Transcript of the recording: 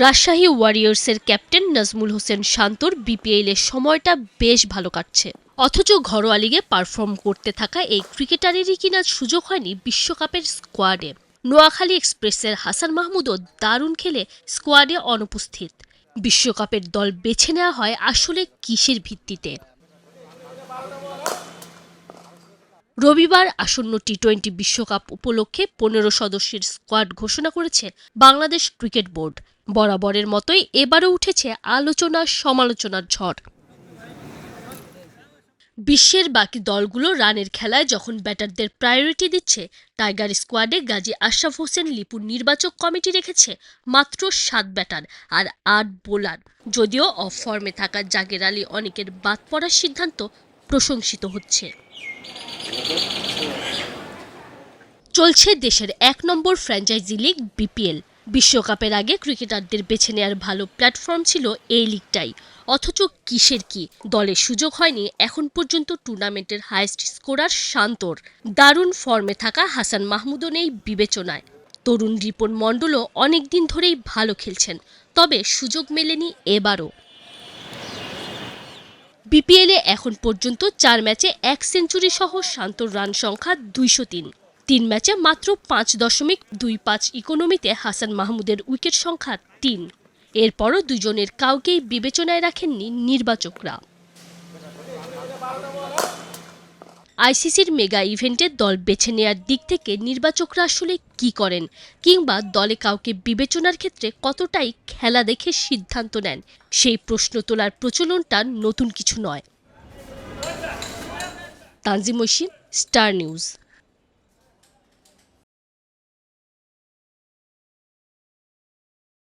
Rajshahi ওয়ারিয়র্সের captain Nazmul Hossain শান্তর বিপিএলের সময়টা বেশ ভালো কাটছে। অথচ ঘরোয়া লিগে পারফর্ম করতে থাকা এই ক্রিকেটারেরই কিনা সুযোগ হয়নি বিশ্বকাপের স্কোয়াডে। নোয়াখালী এক্সপ্রেসের হাসান মাহমুদও দারুণ খেলে স্কোয়াডে অনুপস্থিত। বিশ্বকাপের দল বেছে নেওয়া হয় আসলে কিসের ভিত্তিতে? রবিবার আসন্ন টি-20 বিশ্বকাপ উপলক্ষে 15 সদস্যের স্কোয়াড ঘোষণা করেছে বাংলাদেশ ক্রিকেট বোর্ড। বরাবরের মতোই এবারও উঠেছে আলোচনা সমালোচনার ঝড়। বিশ্বের বাকি দলগুলো রানের খেলায় যখন ব্যাটারদের প্রায়োরিটি দিচ্ছে, টাইগার স্কোয়াডে গাজী আশরাফ হোসেন লিপুর নির্বাচক কমিটি রেখেছে মাত্র 7 ব্যাটার আর 8 বোলার। যদিও অফ ফর্মে থাকা জাকের আলী অনেকের বাদ পড়ার সিদ্ধান্ত প্রশংসিত হচ্ছে। চলছে দেশের 1 নম্বর ফ্র্যাঞ্চাইজি লিগ বিপিএল। বিশ্বকাপের আগে ক্রিকেটারদের বেছে নেওয়ার ভালো প্ল্যাটফর্ম ছিল এই লিগটাই। অথচ কিসের কি, দলের সুযোগ হয়নি এখন পর্যন্ত টুর্নামেন্টের হাইয়েস্ট স্কোরার শান্তর। দারুণ ফর্মে থাকা হাসান মাহমুদও নেই বিবেচনায়। তরুণ রিপন মণ্ডলও অনেকদিন ধরেই ভালো খেলছেন, তবে সুযোগ মেলেনি এবারও। বিপিএলে এখন পর্যন্ত 4 ম্যাচে 1 সেঞ্চুরি সহ শান্তর রান সংখ্যা 203। 3 ম্যাচে মাত্র 5.25 ইকোনমিতে হাসান মাহমুদের উইকেট সংখ্যা 3। এরপরও দুজনের কাউকেই বিবেচনায় রাখেননি নির্বাচকরা। আইসিসির মেগা ইভেন্টে দল বেছে নেয়ার দিক থেকে নির্বাচকরা আসলে কি করেন, কিংবা দলে কাউকে বিবেচনার ক্ষেত্রে কতটাই খেলা দেখে সিদ্ধান্ত নেন, সেই প্রশ্ন তোলার প্রচলনটা নতুন কিছু নয়। Tanzim Oishi, Star news.